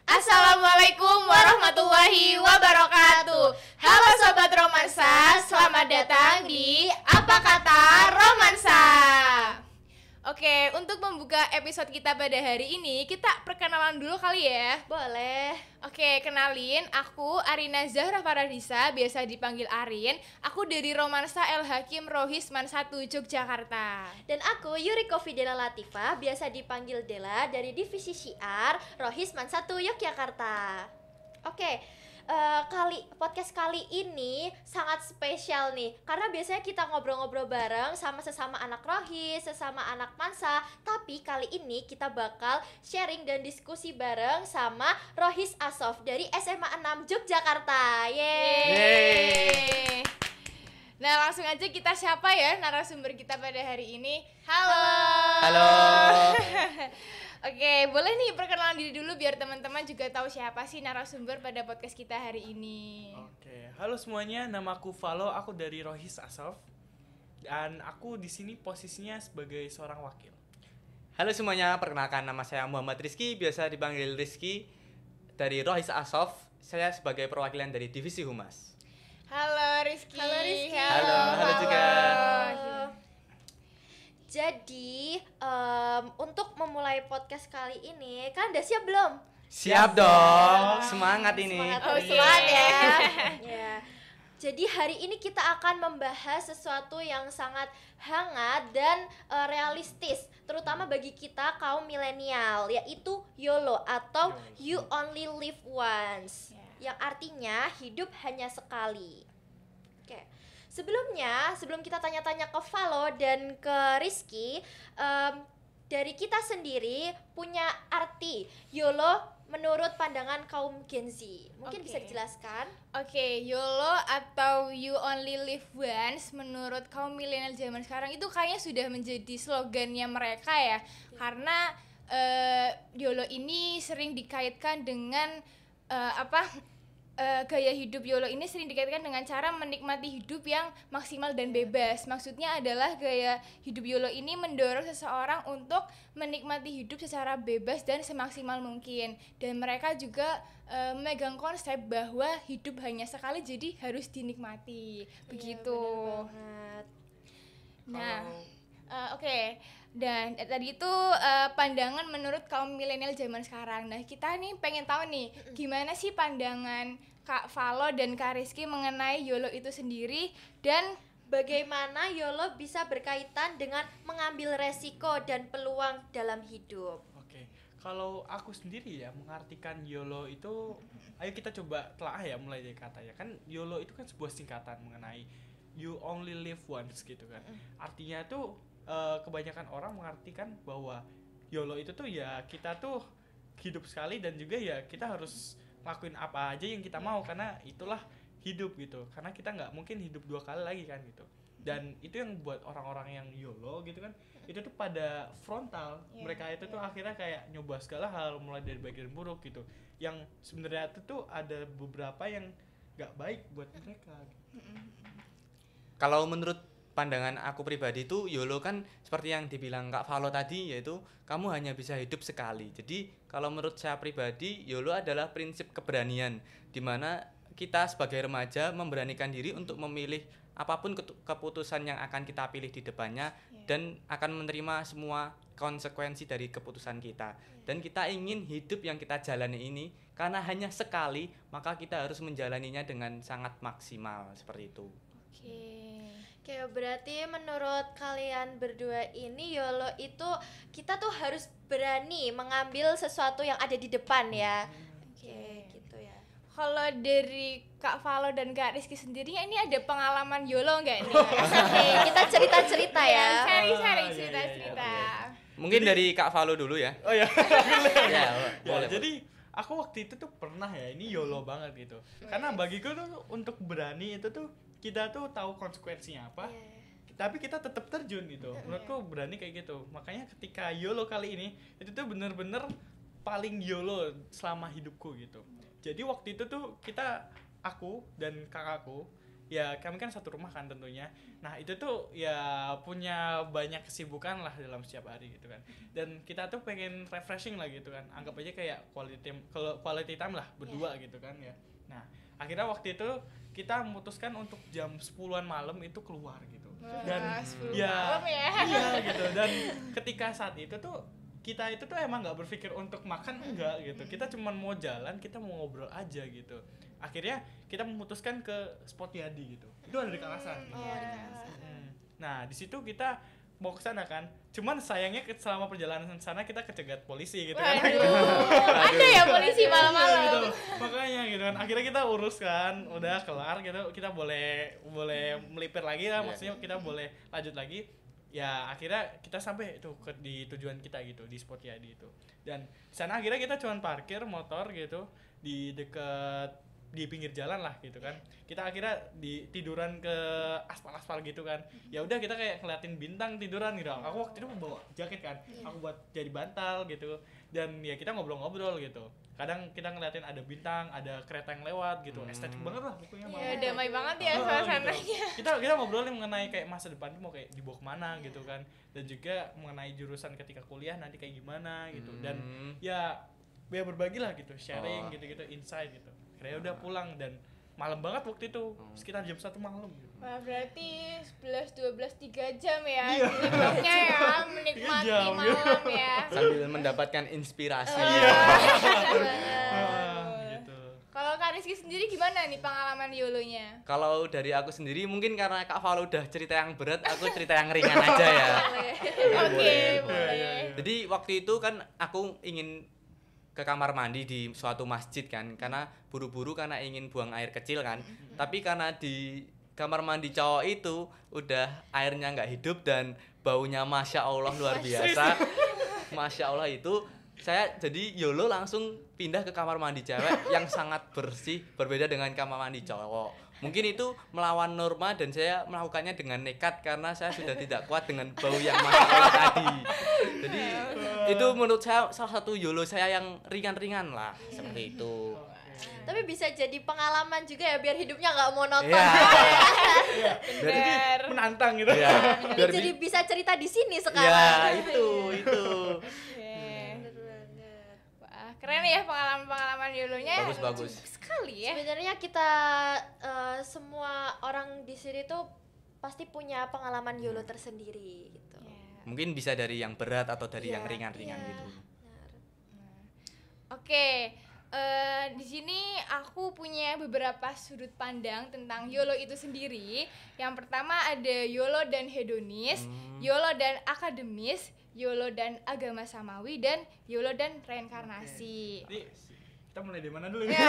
Assalamualaikum warahmatullahi wabarakatuh. Halo Sobat Romansa, selamat datang di Apa Kata Romansa. Oke, untuk membuka episode kita pada hari ini, kita perkenalan dulu kali ya. Boleh. Oke, kenalin, aku Arina Zahra Faradisa, biasa dipanggil Arin. Aku dari Romansa El Hakim Rohisman 1 Yogyakarta. Dan aku Yuriko Fidela Latifa, biasa dipanggil Dela, dari Divisi Syiar Rohisman 1 Yogyakarta. Oke, podcast kali ini sangat spesial nih, karena biasanya kita ngobrol-ngobrol bareng sama sesama anak Rohis, sesama anak Mansa. Tapi kali ini kita bakal sharing dan diskusi bareng sama Rohis Asof dari SMA 6 Yogyakarta. Yeay. Nah, langsung aja kita siapa ya narasumber kita pada hari ini. Halo. Oke, boleh nih perkenalan diri dulu biar teman-teman juga tahu siapa sih narasumber pada podcast kita hari ini. Oke, halo semuanya, nama aku Valo, aku dari Rohis Asof. Dan aku di sini posisinya sebagai seorang wakil. Halo semuanya, perkenalkan nama saya Muhammad Rizky, biasa dipanggil Rizky dari Rohis Asof. Saya sebagai perwakilan dari Divisi Humas. Halo Rizky. Halo Rizky. Halo juga. Jadi, untuk memulai podcast kali ini, kan udah siap belum? Siap dong, semangat ini. Semangat ya. Ya. Jadi hari ini kita akan membahas sesuatu yang sangat hangat dan realistis, terutama bagi kita kaum milenial, yaitu YOLO atau You Only Live Once, yang artinya hidup hanya sekali. Oke. Sebelum kita tanya-tanya ke Valo dan ke Rizky, dari kita sendiri punya arti YOLO menurut pandangan kaum Gen Z. Mungkin bisa dijelaskan? Oke, YOLO atau You Only Live Once menurut kaum milenial zaman sekarang itu kayaknya sudah menjadi slogannya mereka ya. Karena YOLO ini sering dikaitkan dengan gaya hidup YOLO ini sering dikaitkan dengan cara menikmati hidup yang maksimal dan bebas. Maksudnya adalah gaya hidup YOLO ini mendorong seseorang untuk menikmati hidup secara bebas dan semaksimal mungkin. Dan mereka juga memegang konsep bahwa hidup hanya sekali, jadi harus dinikmati. Begitu. Bener banget. Nah, oke. Dan tadi itu pandangan menurut kaum milenial zaman sekarang. Nah, kita nih pengen tahu nih, gimana sih pandangan Kak Valo dan Kak Rizky mengenai YOLO itu sendiri, dan bagaimana YOLO bisa berkaitan dengan mengambil resiko dan peluang dalam hidup. Oke, kalau aku sendiri ya mengartikan YOLO itu, ayo kita coba telah ya mulai dari kata ya. Kan YOLO itu kan sebuah singkatan mengenai You Only Live Once gitu kan. Artinya tuh kebanyakan orang mengartikan bahwa YOLO itu tuh ya kita tuh hidup sekali, dan juga ya kita harus lakuin apa aja yang kita mau, karena itulah hidup gitu. Karena kita nggak mungkin hidup dua kali lagi kan gitu. Dan itu yang buat orang-orang yang YOLO gitu kan, itu tuh pada frontal. Mereka itu tuh akhirnya kayak nyoba segala hal, mulai dari baik dan buruk gitu. Yang sebenarnya itu tuh ada beberapa yang nggak baik buat mereka gitu. Kalau menurut pandangan aku pribadi itu YOLO kan seperti yang dibilang Kak Valo tadi, yaitu kamu hanya bisa hidup sekali. Jadi kalau menurut saya pribadi, YOLO adalah prinsip keberanian, di mana kita sebagai remaja memberanikan diri untuk memilih apapun keputusan yang akan kita pilih di depannya, dan akan menerima semua konsekuensi dari keputusan kita. Dan kita ingin hidup yang kita jalani ini, karena hanya sekali, maka kita harus menjalaninya dengan sangat maksimal, seperti itu. Oke, berarti menurut kalian berdua ini YOLO itu kita tuh harus berani mengambil sesuatu yang ada di depan ya. Oke, gitu ya. kalau dari Kak Valo dan Kak Rizky sendirinya ini ada pengalaman YOLO nggak nih? Oke, kita cerita-cerita ya. Sharing iya, cerita-cerita. Mungkin dari Kak Valo dulu ya. Oh ya. Ya, boleh. Jadi aku waktu itu tuh pernah ya, ini YOLO banget gitu. Karena bagiku tuh untuk berani itu tuh kita tuh tahu konsekuensinya apa, tapi kita tetap terjun gitu. Menurutku berani kayak gitu. Makanya ketika YOLO kali ini itu tuh bener-bener paling YOLO selama hidupku gitu. Jadi waktu itu tuh aku dan kakakku ya kami kan satu rumah kan tentunya. Nah itu tuh ya punya banyak kesibukan lah dalam setiap hari gitu kan. Dan kita tuh pengen refreshing lah gitu kan. Anggap aja kayak quality time lah berdua gitu kan ya. Nah akhirnya waktu itu kita memutuskan untuk jam 10-an malam itu keluar gitu. Dan Wah, 10 ya, malam ya. iya gitu. Dan ketika saat itu tuh kita itu tuh emang nggak berpikir untuk makan, enggak gitu. Kita cuma mau jalan, kita mau ngobrol aja gitu. Akhirnya kita memutuskan ke spot Yadi gitu. Itu ada di Kalasan. Oh, di Kalasan. Nah di situ kita mau ke sana kan. Cuman sayangnya selama perjalanan sana kita kecegat polisi gitu kan. Waduh, ada ya polisi Iya, malam-malam. gitu. Makanya gitu kan. Akhirnya kita urus kan, udah kelar gitu. Kita boleh melipir lagi lah, maksudnya kita boleh lanjut lagi. Ya akhirnya kita sampai itu di tujuan kita gitu, di spot Yadi itu. Dan di sana akhirnya kita cuman parkir motor gitu di dekat di pinggir jalan lah gitu kan. Kita akhirnya tiduran ke aspal gitu kan. Ya udah kita kayak ngeliatin bintang tiduran gitu. Aku waktu itu bawa jaket kan. Aku buat jadi bantal gitu. Dan ya kita ngobrol-ngobrol gitu. Kadang kita ngeliatin ada bintang, ada kereta yang lewat gitu. Estetik banget lah pokoknya. Ya damai banget ya Gitu. suasananya. Kita ngobrolin mengenai kayak masa depan tuh mau kayak dibawa kemana gitu kan. Dan juga mengenai jurusan ketika kuliah nanti kayak gimana gitu. Dan ya berbagi lah gitu, sharing gitu-gitu, insight gitu. Akhirnya udah pulang dan malam banget waktu itu, sekitar jam 1 malam gitu. Wah, berarti 11, 12, 3 jam ya. Iya. Hidupnya ya, menikmati 3 jam, malam ya. Sambil mendapatkan inspirasi. Iya. Bener. Gitu. Kalau Kak Rizky sendiri gimana nih pengalaman YOLO-nya? Kalau dari aku sendiri mungkin karena Kak Valo udah cerita yang berat, aku cerita yang ringan aja ya. Oke, Iya, boleh. Jadi waktu itu kan aku ingin ke kamar mandi di suatu masjid kan, karena buru-buru karena ingin buang air kecil kan. Tapi karena di kamar mandi cowok itu udah airnya nggak hidup dan baunya masya Allah luar biasa. Masya Allah itu saya jadi YOLO langsung pindah ke kamar mandi cewek yang sangat bersih, berbeda dengan kamar mandi cowok. Mungkin itu melawan norma dan saya melakukannya dengan nekat karena saya sudah tidak kuat dengan bau yang masya Allah tadi. Jadi itu menurut saya salah satu YOLO saya yang ringan-ringan lah, seperti itu. Tapi bisa jadi pengalaman juga ya biar hidupnya nggak monoton. Iya. Bener. Menantang gitu. Iya. Biar Jadi bisa cerita di sini ya sekarang. itu. Oke. Wah, keren ya pengalaman-pengalaman YOLO-nya. Bagus. Sekali ya. Sebenarnya kita semua orang di sini tuh pasti punya pengalaman YOLO tersendiri gitu. Mungkin bisa dari yang berat atau dari Iya, yang ringan-ringan iya. gitu. Benar. Oke, di sini aku punya beberapa sudut pandang tentang YOLO itu sendiri. Yang pertama ada YOLO dan hedonis, YOLO dan akademis, YOLO dan agama samawi, dan YOLO dan reinkarnasi. Jadi kita mulai dari mana dulu Ya. ya?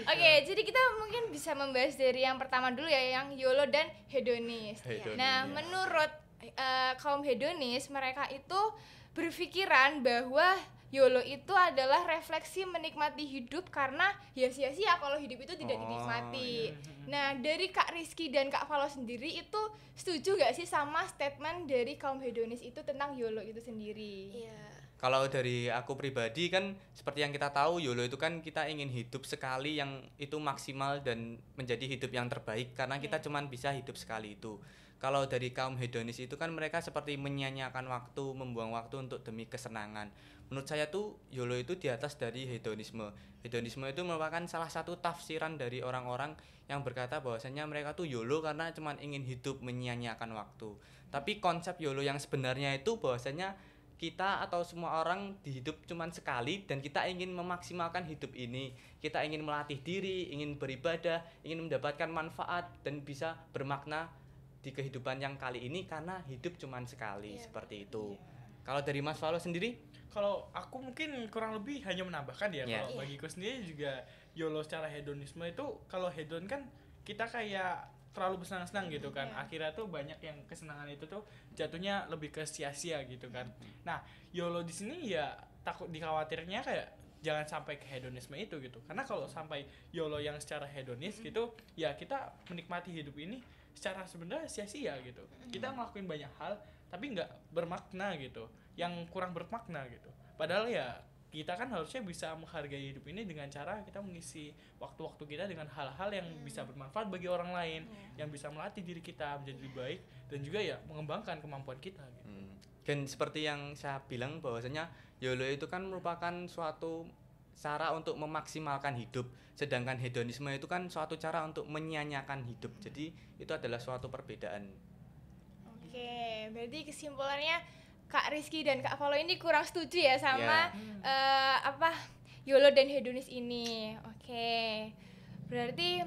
Oke, jadi kita mungkin bisa membahas dari yang pertama dulu ya, yang YOLO dan hedonis. Hedonis. Nah, menurut kaum hedonis, mereka itu berpikiran bahwa YOLO itu adalah refleksi menikmati hidup karena ya sia-sia kalau hidup itu tidak dinikmati. Nah, dari Kak Rizky dan Kak Valo sendiri itu setuju gak sih sama statement dari kaum hedonis itu tentang YOLO itu sendiri? Iya. Kalau dari aku pribadi kan seperti yang kita tahu YOLO itu kan kita ingin hidup sekali yang itu maksimal dan menjadi hidup yang terbaik karena kita cuman bisa hidup sekali itu. Kalau dari kaum hedonis itu kan mereka seperti menyia-nyiakan waktu, membuang waktu untuk demi kesenangan. Menurut saya tuh YOLO itu di atas dari hedonisme. Hedonisme itu merupakan salah satu tafsiran dari orang-orang yang berkata bahwasanya mereka tuh YOLO karena cuman ingin hidup menyia-nyiakan waktu. Tapi konsep YOLO yang sebenarnya itu bahwasanya kita atau semua orang di hidup cuman sekali dan kita ingin memaksimalkan hidup ini. Kita ingin melatih diri, ingin beribadah, ingin mendapatkan manfaat dan bisa bermakna di kehidupan yang kali ini karena hidup cuman sekali, seperti itu. Kalau dari Mas Valo sendiri? Kalau aku mungkin kurang lebih hanya menambahkan ya. Yeah. Kalau bagiku sendiri juga YOLO secara hedonisme itu, kalau hedon kan kita kayak terlalu bersenang-senang gitu kan. Akhirnya tuh banyak yang kesenangan itu tuh jatuhnya lebih ke sia-sia gitu kan. Nah, YOLO di sini ya takut dikhawatirnya kayak jangan sampai ke hedonisme itu gitu. Karena kalau sampai YOLO yang secara hedonis gitu, ya kita menikmati hidup ini secara sebenarnya sia-sia gitu. Kita ngelakuin banyak hal tapi nggak bermakna gitu, yang kurang bermakna gitu. Padahal ya kita kan harusnya bisa menghargai hidup ini dengan cara kita mengisi waktu-waktu kita dengan hal-hal yang bisa bermanfaat bagi orang lain, yang bisa melatih diri kita menjadi lebih baik dan juga ya mengembangkan kemampuan kita gitu. Dan seperti yang saya bilang bahwasanya YOLO itu kan merupakan suatu cara untuk memaksimalkan hidup, sedangkan hedonisme itu kan suatu cara untuk menyia-nyiakan hidup. Jadi itu adalah suatu perbedaan. Oke, berarti kesimpulannya Kak Rizky dan Kak Valo ini kurang setuju ya sama YOLO dan hedonis ini. Oke, berarti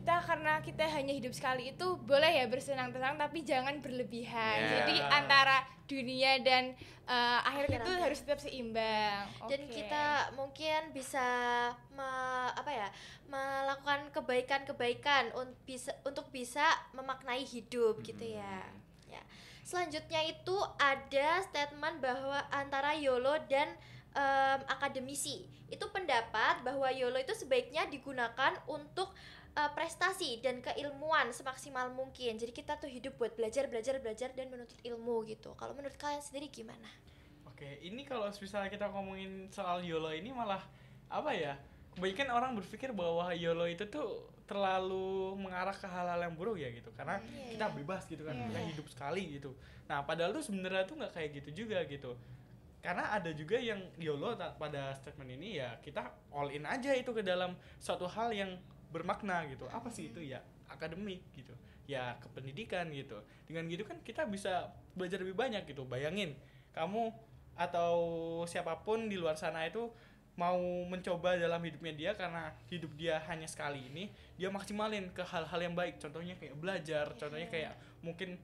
karena kita hanya hidup sekali itu boleh ya bersenang-senang tapi jangan berlebihan. Jadi antara dunia dan akhirat itu harus tetap seimbang. Dan kita mungkin bisa melakukan kebaikan-kebaikan untuk bisa memaknai hidup gitu ya. Selanjutnya itu ada statement bahwa antara YOLO dan akademisi itu pendapat bahwa YOLO itu sebaiknya digunakan untuk prestasi dan keilmuan semaksimal mungkin. Jadi kita tuh hidup buat belajar dan menuntut ilmu gitu. Kalau menurut kalian sendiri gimana? Oke, ini kalau misalnya kita ngomongin soal YOLO ini malah kebanyakan orang berpikir bahwa YOLO itu tuh terlalu mengarah ke hal-hal yang buruk ya gitu, karena kita bebas gitu kan, kita hidup sekali gitu. Nah padahal tuh sebenarnya tuh nggak kayak gitu juga gitu, karena ada juga yang YOLO pada statement ini ya kita all in aja itu ke dalam suatu hal yang bermakna gitu. Apa sih itu ya? Akademik gitu ya, kependidikan gitu. Dengan gitu kan kita bisa belajar lebih banyak gitu. Bayangin kamu atau siapapun di luar sana itu mau mencoba dalam hidupnya dia, karena hidup dia hanya sekali ini, dia maksimalin ke hal-hal yang baik. Contohnya kayak belajar, contohnya kayak mungkin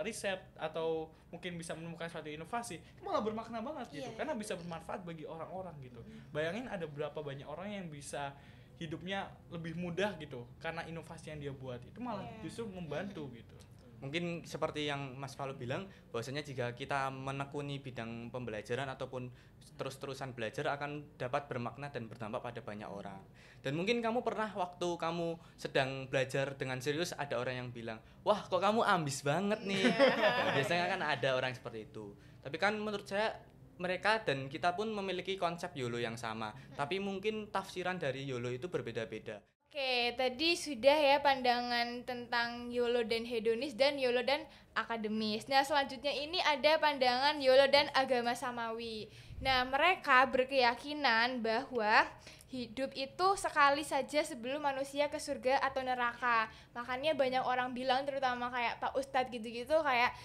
riset, atau mungkin bisa menemukan suatu inovasi. Itu malah bermakna banget gitu, karena bisa bermanfaat bagi orang-orang gitu. Bayangin ada berapa banyak orang yang bisa hidupnya lebih mudah gitu karena inovasi yang dia buat, itu malah justru membantu gitu. Mungkin seperti yang Mas Valo bilang, bahwasanya jika kita menekuni bidang pembelajaran ataupun terus-terusan belajar akan dapat bermakna dan berdampak pada banyak orang. Dan mungkin kamu pernah waktu kamu sedang belajar dengan serius ada orang yang bilang, wah kok kamu ambis banget nih. Nah, biasanya kan ada orang seperti itu. Tapi kan menurut saya mereka dan kita pun memiliki konsep YOLO yang sama, tapi mungkin tafsiran dari YOLO itu berbeda-beda. Oke, tadi sudah ya pandangan tentang YOLO dan hedonis dan YOLO dan akademis. Nah, selanjutnya ini ada pandangan YOLO dan agama samawi. Nah, mereka berkeyakinan bahwa hidup itu sekali saja sebelum manusia ke surga atau neraka. Makanya banyak orang bilang, terutama kayak Pak Ustadz gitu-gitu, kayak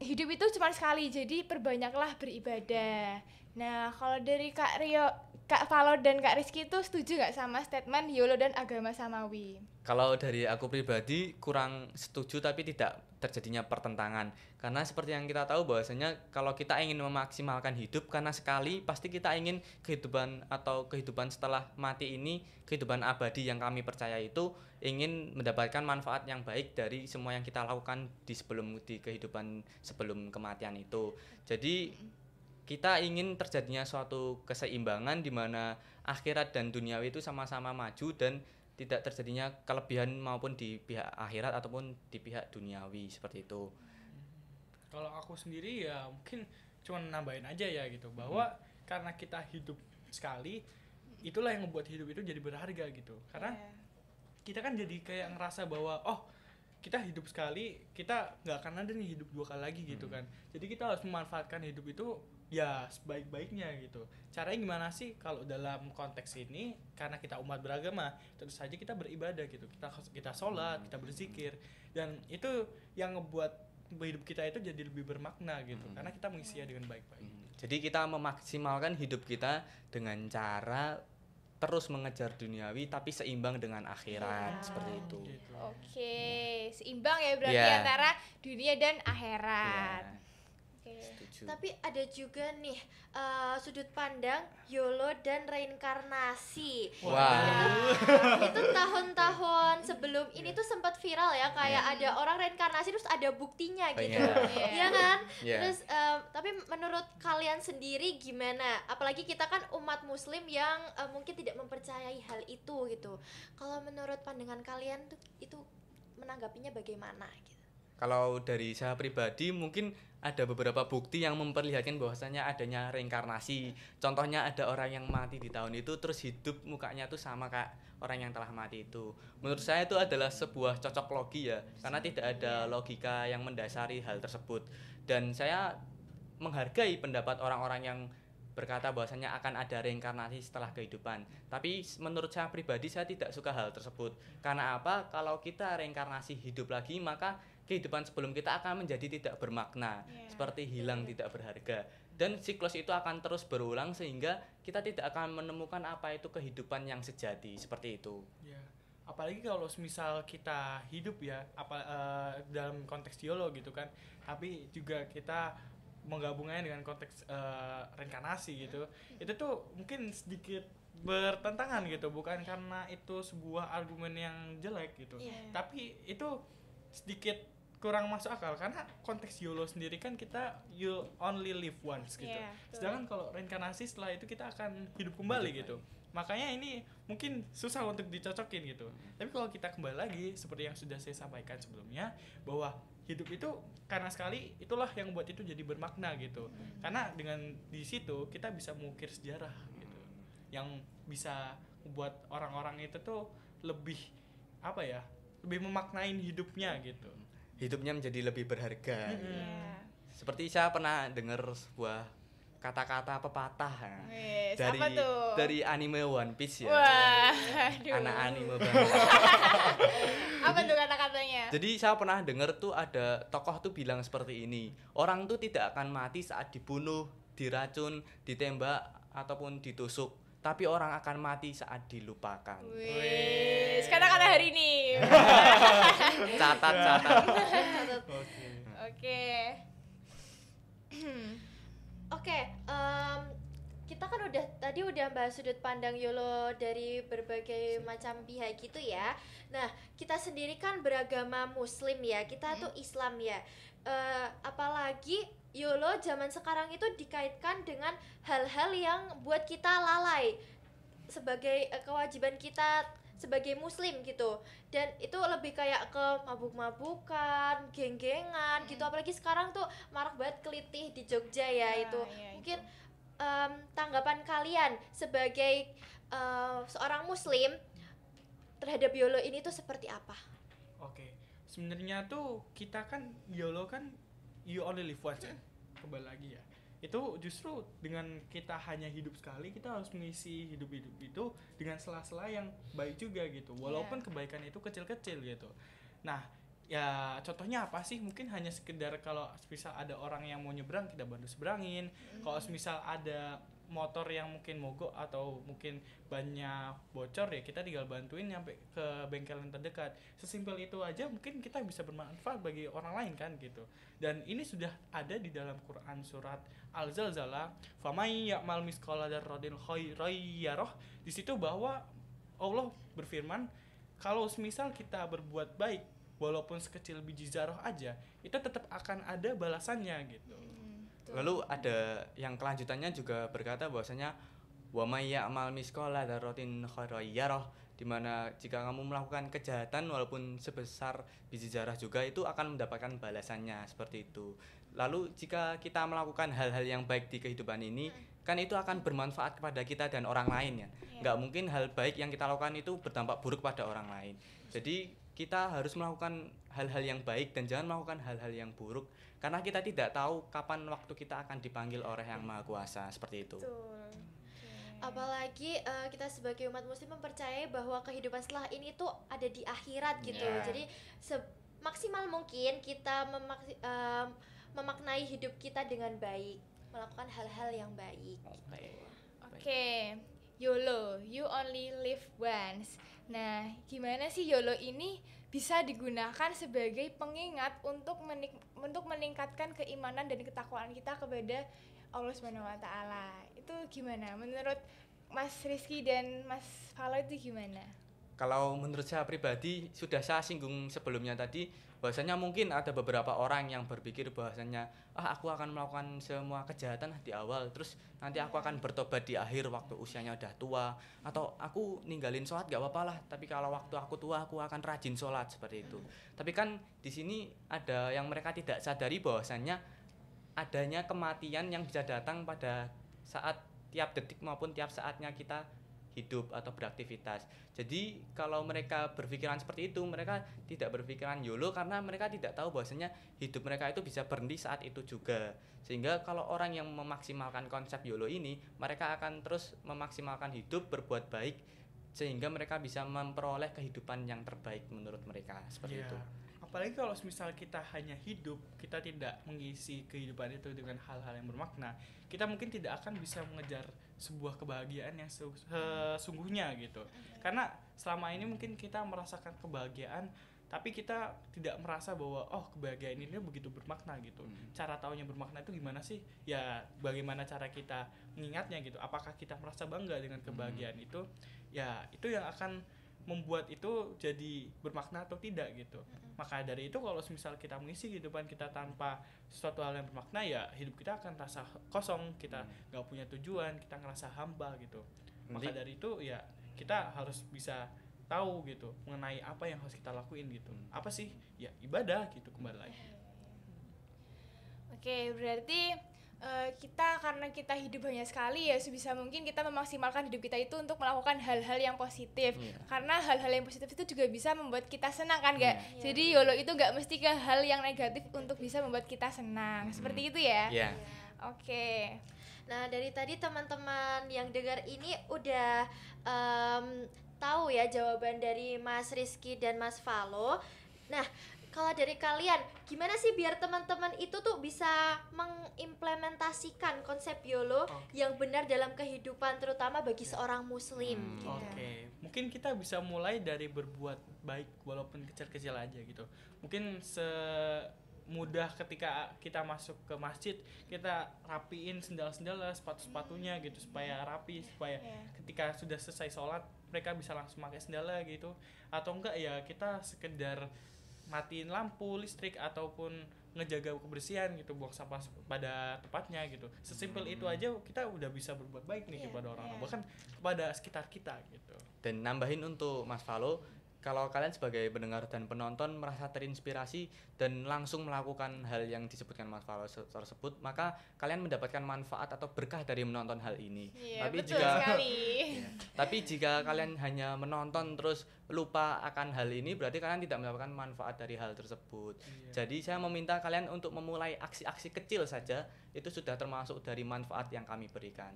hidup itu cuma sekali, jadi perbanyaklah beribadah. Nah, kalau dari Kak Rio, Kak Valo dan Kak Rizky itu setuju gak sama statement YOLO dan agama samawi? Kalau dari aku pribadi kurang setuju, tapi tidak terjadinya pertentangan. Karena seperti yang kita tahu bahwasanya kalau kita ingin memaksimalkan hidup, karena sekali pasti kita ingin kehidupan atau kehidupan setelah mati ini, kehidupan abadi yang kami percaya itu ingin mendapatkan manfaat yang baik dari semua yang kita lakukan di kehidupan sebelum kematian itu. Jadi kita ingin terjadinya suatu keseimbangan di mana akhirat dan duniawi itu sama-sama maju dan tidak terjadinya kelebihan maupun di pihak akhirat ataupun di pihak duniawi, seperti itu. Kalau aku sendiri ya mungkin cuma nambahin aja ya gitu, bahwa karena kita hidup sekali, itulah yang membuat hidup itu jadi berharga gitu. Karena kita kan jadi kayak ngerasa bahwa kita hidup sekali, kita nggak akan ada nih hidup 2 kali lagi gitu kan. Jadi kita harus memanfaatkan hidup itu ya sebaik-baiknya gitu. Caranya gimana sih? Kalau dalam konteks ini, karena kita umat beragama, tentu saja kita beribadah gitu. Kita sholat, kita berzikir, dan itu yang ngebuat hidup kita itu jadi lebih bermakna gitu. Karena kita mengisinya dengan baik-baik. Jadi kita memaksimalkan hidup kita dengan cara terus mengejar duniawi tapi seimbang dengan akhirat, seperti itu. Gitu. Oke, seimbang ya berarti antara dunia dan akhirat. Tapi ada juga nih sudut pandang YOLO dan reinkarnasi. Itu tahun-tahun sebelum ini tuh sempat viral ya, kayak ada orang reinkarnasi terus ada buktinya gitu. Iya kan? Terus tapi menurut kalian sendiri gimana? Apalagi kita kan umat muslim yang mungkin tidak mempercayai hal itu gitu. Kalau menurut pandangan kalian tuh itu menanggapinya bagaimana gitu? Kalau dari saya pribadi mungkin ada beberapa bukti yang memperlihatkan bahwasanya adanya reinkarnasi. Contohnya ada orang yang mati di tahun itu terus hidup mukanya tuh sama kayak orang yang telah mati itu. Menurut saya itu adalah sebuah cocok logi ya, karena tidak ada logika yang mendasari hal tersebut. Dan saya menghargai pendapat orang-orang yang berkata bahwasanya akan ada reinkarnasi setelah kehidupan. Tapi menurut saya pribadi saya tidak suka hal tersebut. Karena apa? Kalau kita reinkarnasi hidup lagi, maka kehidupan sebelum kita akan menjadi tidak bermakna, seperti hilang, tidak berharga. Dan siklus itu akan terus berulang sehingga kita tidak akan menemukan apa itu kehidupan yang sejati, seperti itu. Ya, apalagi kalau misal kita hidup ya, dalam konteks YOLO gitu kan, tapi juga kita menggabungnya dengan konteks reinkarnasi gitu, itu tuh mungkin sedikit bertentangan gitu, bukan karena itu sebuah argumen yang jelek gitu, tapi itu sedikit kurang masuk akal karena konteks YOLO sendiri kan kita you only live once gitu. Sedangkan kalau reinkarnasi setelah itu kita akan hidup kembali gitu. Makanya ini mungkin susah untuk dicocokin gitu. Tapi kalau kita kembali lagi seperti yang sudah saya sampaikan sebelumnya, bahwa hidup itu karena sekali itulah yang buat itu jadi bermakna gitu. Karena dengan di situ kita bisa mengukir sejarah gitu. Yang bisa membuat orang-orang itu tuh lebih apa ya? Lebih memaknain hidupnya gitu. Hidupnya menjadi lebih berharga. Seperti saya pernah dengar sebuah kata-kata pepatah dari anime One Piece ya. Wah, anak anime banget. Apa tuh kata-katanya? Jadi saya pernah dengar tuh ada tokoh tuh bilang seperti ini. Orang tuh tidak akan mati saat dibunuh, diracun, ditembak ataupun ditusuk. Tapi orang akan mati saat dilupakan. Wih, kata-kata hari ini. Catat. Oke, kita kan udah bahas sudut pandang YOLO dari berbagai macam pihak gitu ya. Nah, kita sendiri kan beragama Muslim ya, kita tuh Islam ya. Apalagi YOLO zaman sekarang itu dikaitkan dengan hal-hal yang buat kita lalai sebagai kewajiban kita sebagai muslim gitu. Dan itu lebih kayak ke mabuk-mabukan, geng-gengan gitu. Apalagi sekarang tuh marak banget kelitih di Jogja ya itu. Mungkin tanggapan kalian sebagai seorang muslim terhadap YOLO ini tuh seperti apa? Oke. Sebenarnya tuh kita kan YOLO kan you only live once ya. Kembali lagi ya. Itu justru dengan kita hanya hidup sekali, kita harus mengisi hidup-hidup itu dengan sela-sela yang baik juga gitu. Walaupun kebaikan itu kecil-kecil gitu. Nah, ya contohnya apa sih? Mungkin hanya sekedar kalau misal ada orang yang mau nyebrang, kita bantu seberangin. Kalau misal ada motor yang mungkin mogok atau mungkin bannya bocor ya kita tinggal bantuin nyampe ke bengkel yang terdekat. Sesimpel itu aja mungkin kita bisa bermanfaat bagi orang lain kan gitu. Dan ini sudah ada di dalam Quran surat Al-Zalzalah, "Famay ya'mal misqala dzarratin khairan yarah." Di situ bahwa Allah berfirman kalau semisal kita berbuat baik walaupun sekecil biji zarah aja, itu tetap akan ada balasannya gitu. Lalu ada yang kelanjutannya juga berkata bahwasanya wa may ya'mal misqala dzarratin khairan yarah, di mana jika kamu melakukan kejahatan walaupun sebesar biji zarah juga itu akan mendapatkan balasannya, seperti itu. Lalu jika kita melakukan hal-hal yang baik di kehidupan ini kan itu akan bermanfaat kepada kita dan orang lain ya. Nggak mungkin hal baik yang kita lakukan itu berdampak buruk pada orang lain. Jadi kita harus melakukan hal-hal yang baik dan jangan melakukan hal-hal yang buruk karena kita tidak tahu kapan waktu kita akan dipanggil oleh Yang Maha Kuasa, seperti itu. Apalagi kita sebagai umat muslim mempercayai bahwa kehidupan setelah ini tuh ada di akhirat gitu. Jadi semaksimal mungkin kita memaknai hidup kita dengan baik, melakukan hal-hal yang baik. Oke. YOLO, you only live once. Nah, gimana sih YOLO ini bisa digunakan sebagai pengingat untuk meningkatkan keimanan dan ketakwaan kita kepada Allah Subhanahu wa taala. Itu gimana? Menurut Mas Rizky dan Mas Falo itu gimana? Kalau menurut saya pribadi sudah saya singgung sebelumnya tadi, bahwasanya mungkin ada beberapa orang yang berpikir bahwasanya aku akan melakukan semua kejahatan di awal, terus nanti aku akan bertobat di akhir waktu usianya udah tua, atau aku ninggalin sholat gak apa-apa lah, tapi kalau waktu aku tua aku akan rajin sholat seperti itu. Tapi kan di sini ada yang mereka tidak sadari bahwasanya adanya kematian yang bisa datang pada saat tiap detik maupun tiap saatnya kita hidup atau beraktivitas. Jadi kalau mereka berpikiran seperti itu, mereka tidak berpikiran YOLO karena mereka tidak tahu bahwasanya hidup mereka itu bisa berhenti saat itu juga. Sehingga kalau orang yang memaksimalkan konsep YOLO ini, mereka akan terus memaksimalkan hidup, berbuat baik, sehingga mereka bisa memperoleh kehidupan yang terbaik menurut mereka seperti itu. Apalagi kalau misal kita hanya hidup, kita tidak mengisi kehidupan itu dengan hal-hal yang bermakna, kita mungkin tidak akan bisa mengejar sebuah kebahagiaan yang sesungguhnya gitu. Karena selama ini mungkin kita merasakan kebahagiaan, tapi kita tidak merasa bahwa kebahagiaan ini begitu bermakna gitu. Cara taunya bermakna itu gimana sih? Ya bagaimana cara kita mengingatnya gitu. Apakah kita merasa bangga dengan kebahagiaan itu? Ya itu yang akan membuat itu jadi bermakna atau tidak gitu. Maka dari itu kalau misal kita mengisi kehidupan kita tanpa sesuatu hal yang bermakna, ya hidup kita akan rasa kosong, kita nggak punya tujuan, kita ngerasa hamba gitu. Maka dari itu ya kita harus bisa tahu gitu mengenai apa yang harus kita lakuin gitu. Apa sih? Ya ibadah gitu, kembali lagi. Oke, berarti kita karena kita hidup hanya sekali, ya sebisa mungkin kita memaksimalkan hidup kita itu untuk melakukan hal-hal yang positif. Karena hal-hal yang positif itu juga bisa membuat kita senang kan, gak? Jadi YOLO itu gak mesti ke hal yang negatif untuk bisa membuat kita senang. Seperti itu ya? Oke. Nah, dari tadi teman-teman yang dengar ini udah tahu ya jawaban dari Mas Rizky dan Mas Valo. Nah, kalau dari kalian, gimana sih biar teman-teman itu tuh bisa mengimplementasikan konsep YOLO yang benar dalam kehidupan, terutama bagi seorang muslim? Oke, mungkin kita bisa mulai dari berbuat baik walaupun kecil-kecil aja gitu. Mungkin semudah ketika kita masuk ke masjid, kita rapiin sendal-sendalnya, sepatu-sepatunya gitu supaya rapi, supaya ketika sudah selesai sholat mereka bisa langsung pakai sendalnya gitu. Atau enggak ya kita sekedar matiin lampu listrik ataupun ngejaga kebersihan gitu, buang sampah pada tempatnya gitu. Sesimpel itu aja kita udah bisa berbuat baik nih kepada orang, bahkan kepada sekitar kita gitu. Dan nambahin untuk Mas Valo, kalau kalian sebagai pendengar dan penonton merasa terinspirasi dan langsung melakukan hal yang disebutkan Mas Valo tersebut, maka kalian mendapatkan manfaat atau berkah dari menonton hal ini. Tapi jika kalian hanya menonton terus lupa akan hal ini, berarti kalian tidak mendapatkan manfaat dari hal tersebut. Jadi saya meminta kalian untuk memulai aksi-aksi kecil saja, itu sudah termasuk dari manfaat yang kami berikan.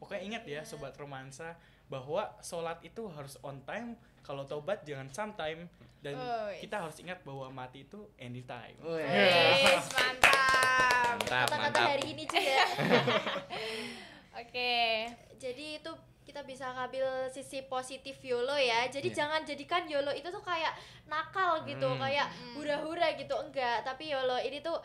Pokoknya ingat ya Sobat Romansa, bahwa sholat itu harus on time, kalau taubat jangan sometime, dan kita harus ingat bahwa mati itu anytime. Kata-kata hari ini juga. Oke. Jadi itu kita bisa ngambil sisi positif YOLO ya. Jadi jangan jadikan YOLO itu tuh kayak nakal gitu, kayak hura-hura gitu, enggak. Tapi YOLO ini tuh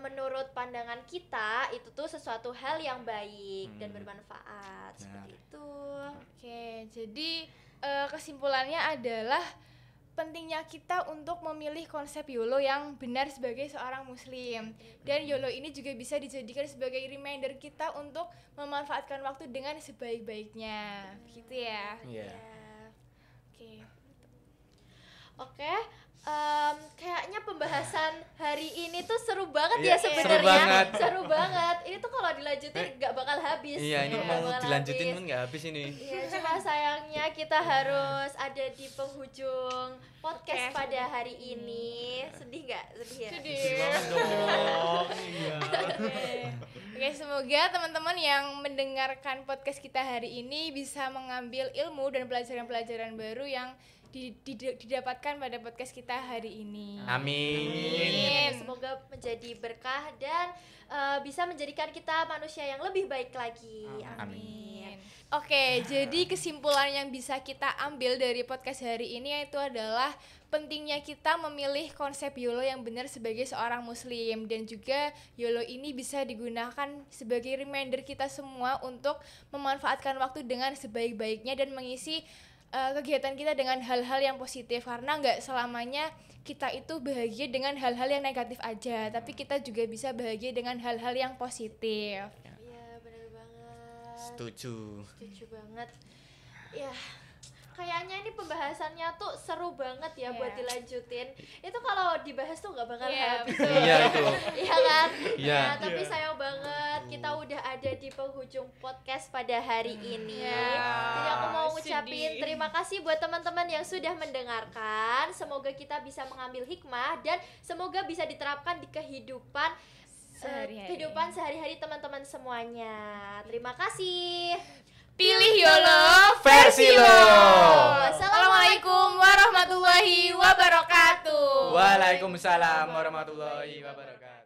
menurut pandangan kita itu tuh sesuatu hal yang baik dan bermanfaat. Seperti itu. Oke, jadi kesimpulannya adalah pentingnya kita untuk memilih konsep YOLO yang benar sebagai seorang muslim. Dan YOLO ini juga bisa dijadikan sebagai reminder kita untuk memanfaatkan waktu dengan sebaik-baiknya. Gitu ya. Oke. Kayaknya pembahasan hari ini tuh seru banget ya sebenarnya. Seru banget. Ini tuh kalau dilanjutin nggak bakal habis. Iya, ini mau dilanjutin pun nggak habis ini. Iya, cuma sayangnya kita harus ada di penghujung podcast pada hari ini. Sedih nggak? Sedih ya? Sedih. Oke, semoga teman-teman yang mendengarkan podcast kita hari ini bisa mengambil ilmu dan pelajaran-pelajaran baru yang didapatkan pada podcast kita hari ini. Amin. Semoga menjadi berkah dan bisa menjadikan kita manusia yang lebih baik lagi. Amin. Oke, jadi kesimpulan yang bisa kita ambil dari podcast hari ini yaitu adalah pentingnya kita memilih konsep YOLO yang benar sebagai seorang muslim, dan juga YOLO ini bisa digunakan sebagai reminder kita semua untuk memanfaatkan waktu dengan sebaik-baiknya dan mengisi kegiatan kita dengan hal-hal yang positif, karena nggak selamanya kita itu bahagia dengan hal-hal yang negatif aja, tapi kita juga bisa bahagia dengan hal-hal yang positif. Iya, benar banget. Setuju. Setuju banget. Ya, kayaknya ini pembahasannya tuh seru banget ya buat dilanjutin. Itu kalau dibahas tuh nggak bakal habis. Iya itu. Iya kan? Iya. Nah, tapi sayang banget kita udah ada di penghujung podcast pada hari ini. Jadi aku mau ngucapin terima kasih buat teman-teman yang sudah mendengarkan. Semoga kita bisa mengambil hikmah dan semoga bisa diterapkan di kehidupan sehari-hari teman-teman semuanya. Terima kasih. Pilih YOLO versi lo. Assalamualaikum warahmatullahi wabarakatuh. Waalaikumsalam warahmatullahi wabarakatuh.